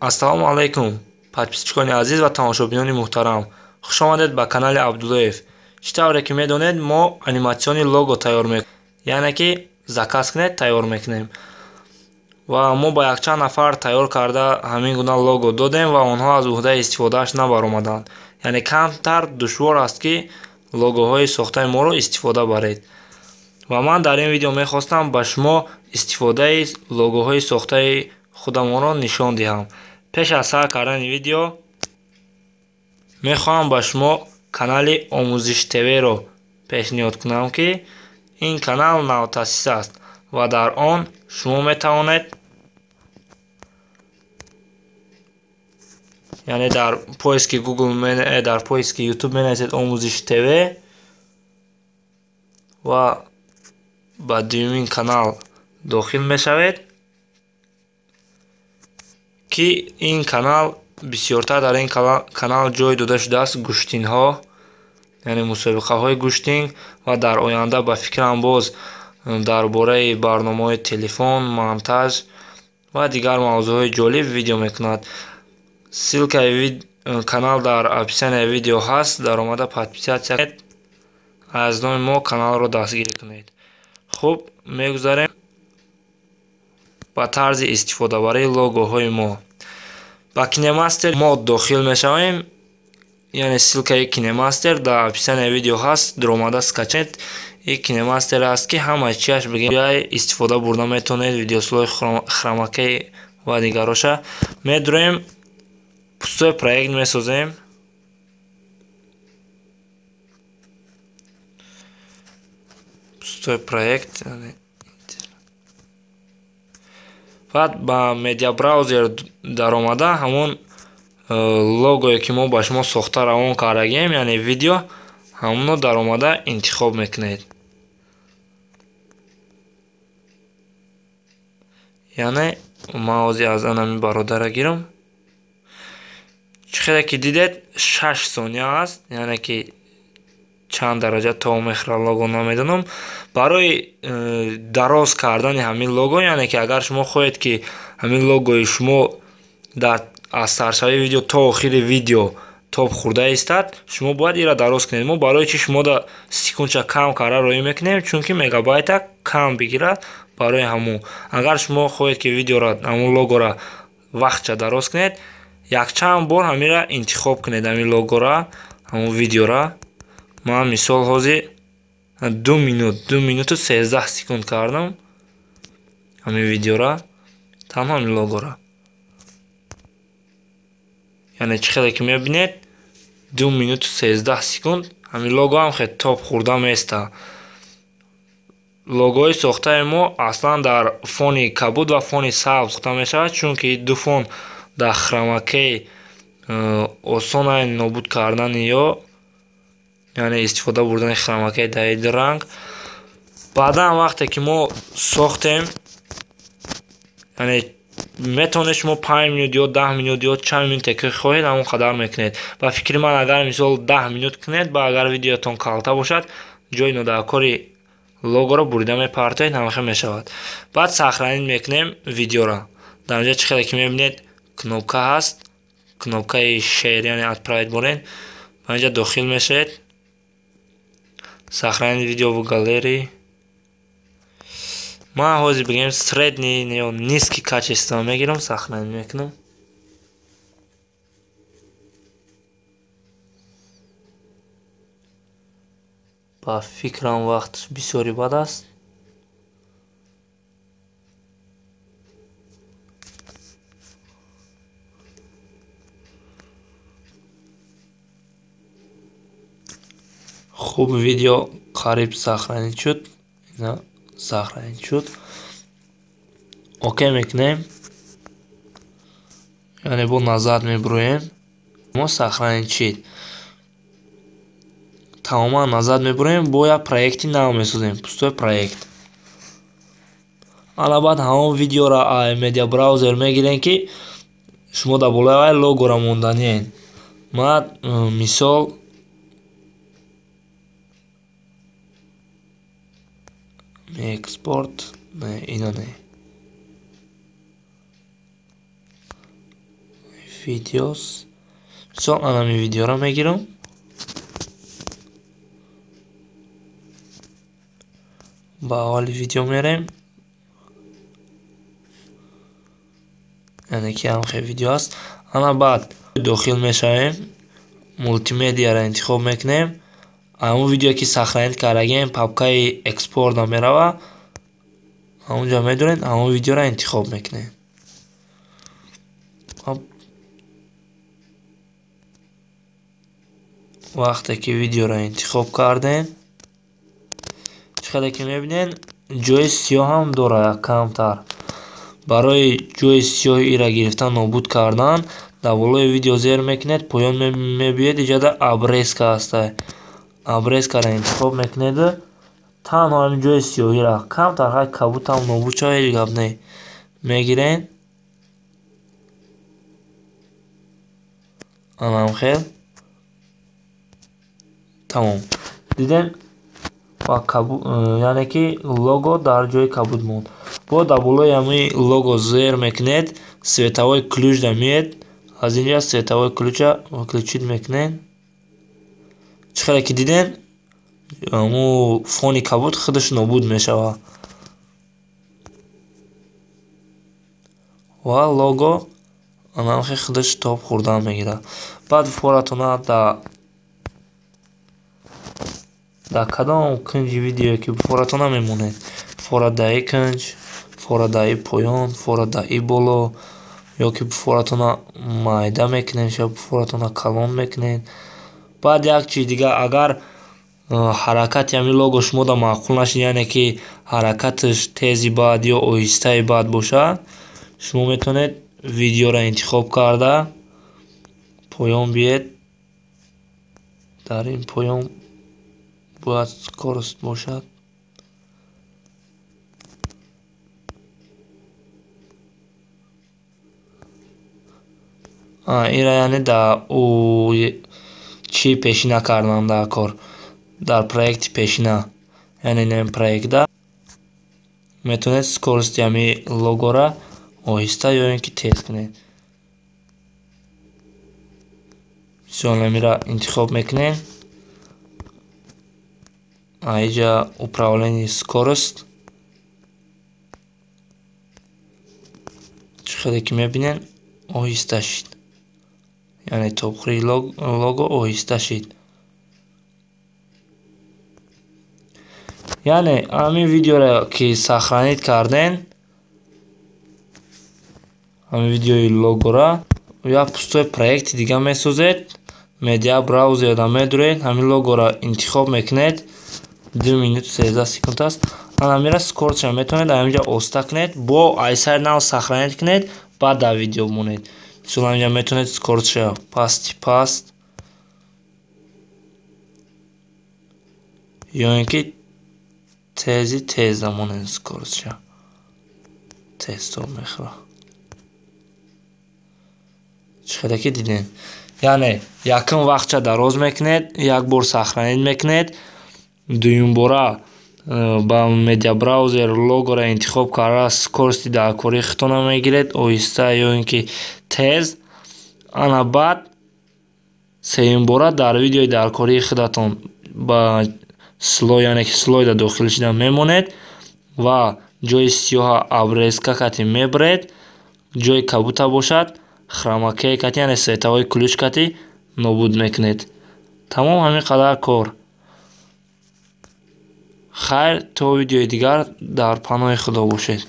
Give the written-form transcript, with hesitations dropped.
ассалому алайкум, подписчикони азиз ва тамошобинони муҳтарам. Хуш омадед ба канали Абдуллоев. Чӣ тавре ки медонед, мо аниматсиони лого тайёр мекунем, яъне ки заказкнет тайёр мекунем. Ва мо ба якчанд нафар тайёр карда ҳамин гуна лого додем ва онҳо аз уҳдаи истифодааш набаромаданд. Яъне камтар душвор аст ки логоҳои сохтаи моро истифода баред. Ва ман дар ин видео мехостам ба шумо истифодаи логоҳои сохтаи худамонро нишон диҳам. пеш аз сар кардани видео мехоҳам ба шумо канали Омӯзиш ТВ-ро пешниҳод кунам ки ин канал навтаъсис аст ва дар он шумо метавонед, яъне дар поиски Google дар поиски YouTube менависед Омӯзиш ТВ ва ба дуюмин канал дохил мешавед ки ин канал бисёртар дар ин канал ҷой дода шудааст гӯштинҳо, яъне мусобиқаҳои гӯштин ва дар оянда ба фикрам боз дар бораи барномаҳои телефон, монтаж ва дигар мавзӯъҳои ҷолиб видео мекунад. Ссилкаи канал дар описанияи видео ҳаст. Дар омада подписатсия кунед, аз номи мо каналро дастгирӣ кунед. Хуб, мегузарем ба тарзи истифода барои логоҳои мо. Ба KineMaster мо дохил мешавем, яъне ссилкаи KineMaster дар описанияи видео ҳаст. Дар омада скачед. ин KineMaster аст ки ҳама чиаш бигӯяй истифода бурда метавонед, видеосозии хромакей ва дигароша. Медуроем пустои проект месозем. Пустои проект, баъд ба медиа браузер дар омада ҳамон логое ки мо ба шумо сохта равон кардагем, яъне видео, ҳамонро дар омада интихоб мекунед. Яъне ман ҳозир аз анами бародара гирам. Чӣ ки дидед 6 сония аст, яъне ки чанд дараҷа то мехӯрад лого намедонам. Барои дароз кардани ҳамин лого, яъне ки агар шумо хоҳед ки ҳамин логои шумо аз саршавии видео то охири видео топ хӯрда истад, шумо бояд инро дароз кунед. Мо барои чӣ шумо да секундча кам карда роӣ мекунем, чунки мегабайта кам бигирад барои ҳамон. Агар шумо хоҳед ки видеоро, ҳамон логоро вақтча дароз кунед, якчанд бор ҳаминро интихоб кунед, ҳамин логоро, ҳамон видеоро. Ман мисол ҳозир 2 минуту 13 секунд кардам ҳамин видеоро, танҳо ҳамин логоро. яъне чӣ хеле ки мебинед 2 минуту 13 секунд. ҳамин лого ҳам хеле топ хӯрда места. Логоҳои сохтаи мо аслан дар фони кабуд ва фони сабз сохта мешавад, чунки ду фон дар хромакей осона нобуд кардани ё яъне истифода бурдани хромакей дар ин ранг. Баъдан вақте ки мо сохтем, яъне метавонед шумо 5 минут ё 10 минут ё чанд минуте ки хоҳед ҳамон қадар мекунед. Ба фикри ман агар мисол 10 минут кунед, ба агар видеотон калта бошад, ҷои нодаркори логоро бурида мепартоед, ҳамахел мешавад. Баъд сохранӣ мекунем видеоро. Дар инҷа чӣ хеле ки мебинед кнопка ҳаст, кнопкаи share, яъне отправить борен. Ба инҷа дохил мешавед. Сохранить видео в галерии. Ман ҳозир бигем средний ё низкий качество мегирам, сохранить мекунам. Ба фикрам вақтш бисёри бад аст. хуб, видео қариб сохранить шуд. Ина сохранить шуд. Окей мекунем. яъне бо назад мебуроем. мо сохранить шид. тамоман назад мебуроем, бо як проекти нав месозем. Пустой проект. алабад ҳамон видеоро аз медиа браузер мегирем ки шумо дар болои логоро монданиед. ман мисол експорт, не, ино не. videos. Misol anami videoро мегирам. ба аввали видео мерем. яъне ки ҳамхе видео аст. ана баъд дохил мешавем. мултимедияро интихоб мекунем. ҳамун видеое ки сахранид кардагем папкаи экспортда мерава. ҳамунҷо медоред ҳамун видеоро интихоб мекунем. вақте ки видеоро интихоб кардем чӣ қадр ки мебинед ҷои сиёҳ ҳам дора як камтар. барои ҷои сиёҳи иро гирифтан нобуд кардан дар болои видео зер мекунед. поён мебиёед иҷода обрезка ҳастай. обрезкаро интихоб мекунед. танҳо ҳамин ҷои сиёҳиро камтар ҳай кабутам нобуд шава ҳеҷ гап не мегиред. анам хел тамом дидем яъне ки лого дар ҷои кабуд монд. бо дар болои ҳамин лого зер мекунед. световой ключ да миед. аз инҷа световой ключа выключить мекунед. чӣ қадр ки дидем ҳамун фони кабуд худаш нобуд мешава ва лого анахи худаш тоб хӯрдан мегирад. баъд форатона дар кадом кунҷи видеое ки форатона мемонед. фора дар ин кунҷ, фора дар ин поён, фора дар ин боло ё ки форатона майда мекунед ё форатона калон мекунед. баъд як чиз дигар агар ҳаракати ҳамин лого шумода маъқул нашид яъне ки ҳаракаташ тези баъд ё оҳистаи баъд бошад шумо метавонед видеоро интихоб карда поён биед. дар ин поён бояд скорост бошад. ира яъне дар чӣ пешина кардан дар кор дар проекти пешина яъне ин проектда метавонед скорости ҳамин логора оҳиста ё ин ки тез кунед. мисол ҳаминро интихоб мекунед. айҷа управление скорост чӣ қадр ки мебинед оҳиста шид. яъне тобхӯри лого оҳиста шид. яъне ҳамин видеоро ки сахранид карден ҳамин видеои логора як пустои проекти дига месозед. медиа браузерда медуред. ҳамин логоро интихоб мекунед. 2 минут 13 секунд аст. ҳаминро скоростшо метавонед ҳаминҷа оста кунед. бо айсар нав сахранид кунед. баъд дар видео монед. мисол ҳаминҷа метавонед скоростшо пасти паст ё ин ки тези тез монед. скоростшо тезтор мехӯрад. чӣ қадр ки дидем яъне якум вақтча дароз мекунед. як бор сахранид мекунед. дуюмбора ба медиа браузер логоро интихоб карда скорости дар кори худтона мегиред оҳиста ё ин ки тез. ана баъд сеюмбора дар видеои даркории худатон ба слой яъне ки слойда дохил шуда мемонед ва ҷои сиёҳа обрезка кати мебаред. ҷои кабута бошад хромакей кати яъне световой ключ кати нобуд мекунед. тамом ҳамин қадар кор. хайр то видеои дигар дар паноҳи худо бошед.